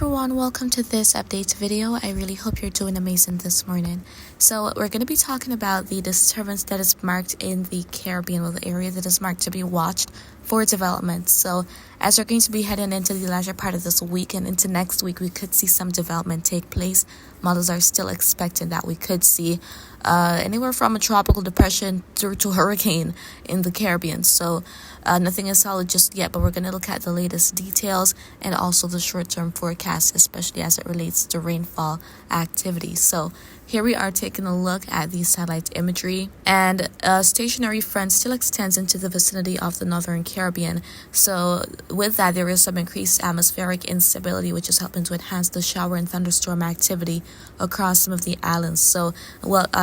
everyone, welcome to this update video. I really hope you're doing amazing this morning. So we're going to be talking about the disturbance that is marked in the Caribbean, well, the area that is marked to be watched for development. So as we're going to be heading into the latter part of this week and into next week, we could see some development take place. Models are still expecting that we could see anywhere from a tropical depression through to hurricane in the Caribbean. So nothing is solid just yet, but we're going to look at the latest details and also the short-term forecast, especially as it relates to rainfall activity. So here we are taking a look at the satellite imagery, and a stationary front still extends into the vicinity of the northern Caribbean. So with that, there is some increased atmospheric instability, which is helping to enhance the shower and thunderstorm activity across some of the islands. So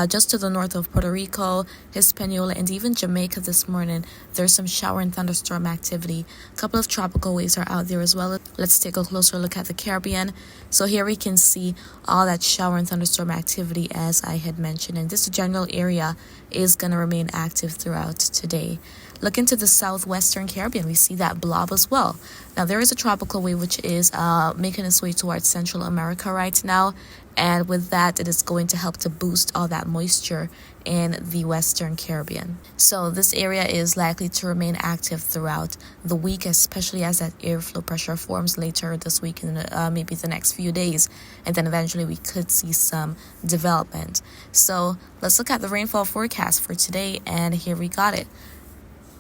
just to the north of Puerto Rico, Hispaniola, and even Jamaica this morning, there's some shower and thunderstorm activity. A couple of tropical waves are out there as well. Let's take a closer look at the Caribbean. So here we can see all that shower and thunderstorm activity as I had mentioned, and this general area is going to remain active throughout today. Look into the southwestern Caribbean, we see that blob as well. Now there is a tropical wave which is making its way towards Central America right now, and with that it is going to help to boost all that moisture in the western Caribbean. So this area is likely to remain active throughout the week, especially as that airflow pressure forms later this week and maybe the next few days, and then eventually we could see some development. So let's look at the rainfall forecast for today, and here we got it.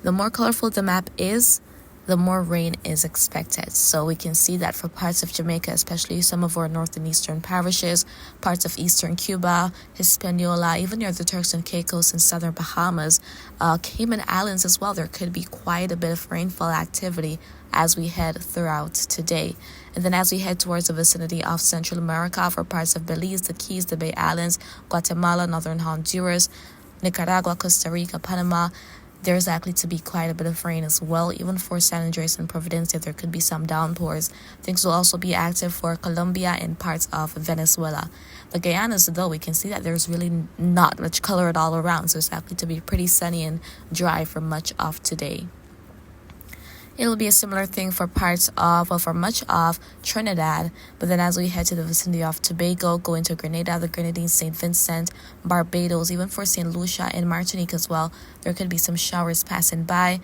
The more colorful the map is, the more rain is expected. So we can see that for parts of Jamaica, especially some of our north and eastern parishes, parts of eastern Cuba, Hispaniola, even near the Turks and Caicos and southern Bahamas, Cayman Islands as well, there could be quite a bit of rainfall activity as we head throughout today. And then as we head towards the vicinity of Central America, for parts of Belize, the Keys, the Bay Islands, Guatemala, northern Honduras, Nicaragua, Costa Rica, Panama, there's likely to be quite a bit of rain as well. Even for San Andres and Providencia, there could be some downpours. Things will also be active for Colombia and parts of Venezuela. The Guyanas, though, we can see that there's really not much color at all around, so it's likely to be pretty sunny and dry for much of today. It'll be a similar thing for for much of Trinidad, but then as we head to the vicinity of Tobago, going to Grenada, the Grenadines, St. Vincent, Barbados, even for St. Lucia and Martinique as well, there could be some showers passing by.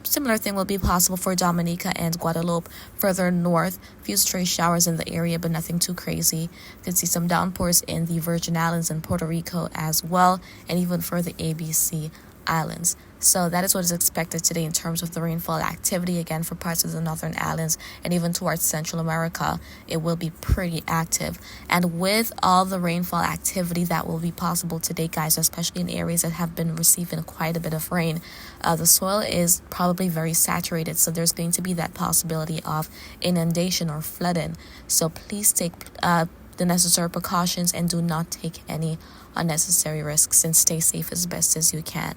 Similar thing will be possible for Dominica and Guadeloupe. Further north, few stray showers in the area, but nothing too crazy. Could see some downpours in the Virgin Islands and Puerto Rico as well, and even for the ABC Islands. So that is what is expected today in terms of the rainfall activity. Again, for parts of the northern islands and even towards Central America, it will be pretty active. And with all the rainfall activity that will be possible today, guys, especially in areas that have been receiving quite a bit of rain, the soil is probably very saturated. So there's going to be that possibility of inundation or flooding. So please take the necessary precautions and do not take any unnecessary risks, and stay safe as best as you can.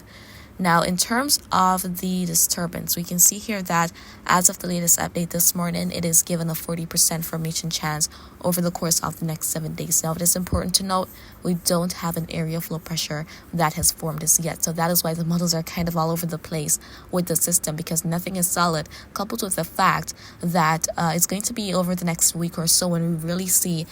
Now, in terms of the disturbance, we can see here that as of the latest update this morning, it is given a 40% formation chance over the course of the next 7 days. Now, it is important to note we don't have an area of low pressure that has formed as yet. So that is why the models are kind of all over the place with the system, because nothing is solid, coupled with the fact that it's going to be over the next week or so when we really see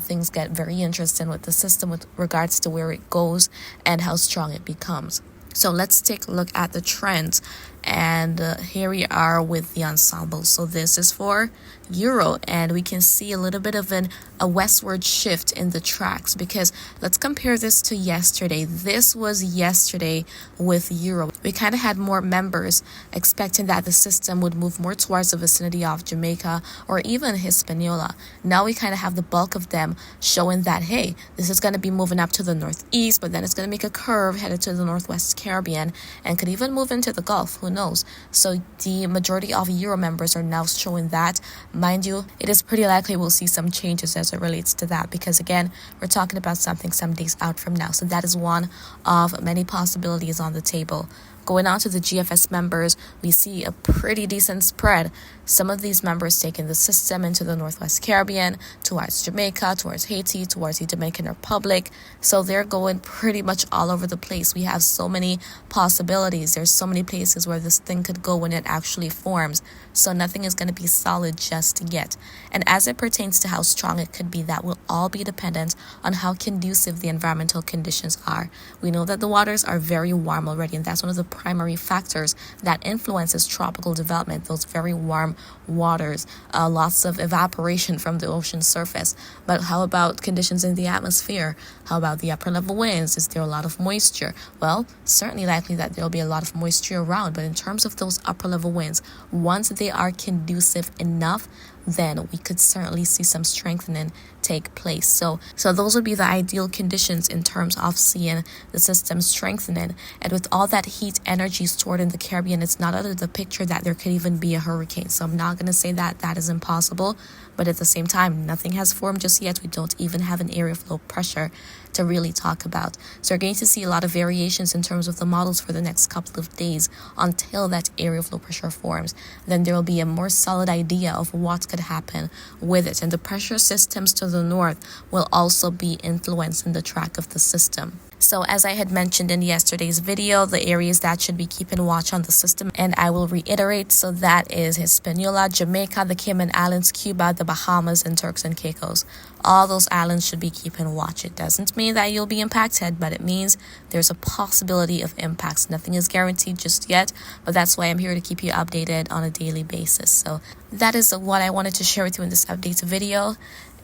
things get very interesting with the system with regards to where it goes and how strong it becomes. So let's take a look at the trends, and here we are with the ensemble. So this is for Euro, and we can see a little bit of a westward shift in the tracks, because let's compare this to yesterday. This was yesterday with Euro. We kind of had more members expecting that the system would move more towards the vicinity of Jamaica or even Hispaniola. Now we kind of have the bulk of them showing that, hey, this is going to be moving up to the northeast, but then it's going to make a curve headed to the northwest Caribbean and could even move into the Gulf. Who knows? So the majority of Euro members are now showing that. Mind you, it is pretty likely we'll see some changes as it relates to that, because again, we're talking about something some days out from now. So that is one of many possibilities on the table. Going on to the GFS members, we see a pretty decent spread. Some of these members taking the system into the Northwest Caribbean, towards Jamaica, towards Haiti, towards the Dominican Republic. So they're going pretty much all over the place. We have so many possibilities. There's so many places where this thing could go when it actually forms. So nothing is going to be solid just yet. And as it pertains to how strong it could be, that will all be dependent on how conducive the environmental conditions are. We know that the waters are very warm already, and that's one of the primary factors that influences tropical development, those very warm waters, lots of evaporation from the ocean surface. But how about conditions in the atmosphere? How about the upper level winds? Is there a lot of moisture? Well, certainly likely that there'll be a lot of moisture around, but in terms of those upper level winds, once they are conducive enough, then we could certainly see some strengthening take place. So those would be the ideal conditions in terms of seeing the system strengthening. And with all that heat energy stored in the Caribbean, it's not out of the picture that there could even be a hurricane. So I'm not going to say that that is impossible, but at the same time, nothing has formed just yet. We don't even have an area of low pressure to really talk about. So we're going to see a lot of variations in terms of the models for the next couple of days until that area of low pressure forms. Then there will be a more solid idea of what could happen with it. And the pressure systems to the north will also be influencing the track of the system. So as I had mentioned in yesterday's video, the areas that should be keeping watch on the system, and I will reiterate, so that is Hispaniola, Jamaica, the Cayman Islands, Cuba, the Bahamas, and Turks and Caicos. All those islands should be keeping watch. It doesn't mean that you'll be impacted, but it means there's a possibility of impacts. Nothing is guaranteed just yet, but that's why I'm here to keep you updated on a daily basis. So that is what I wanted to share with you in this update video.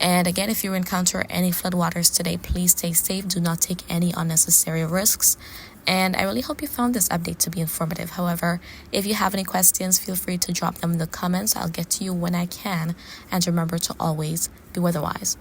And again, if you encounter any floodwaters today, please stay safe. Do not take any unnecessary risks. And I really hope you found this update to be informative. However, if you have any questions, feel free to drop them in the comments. I'll get to you when I can. And remember to always be weatherwise.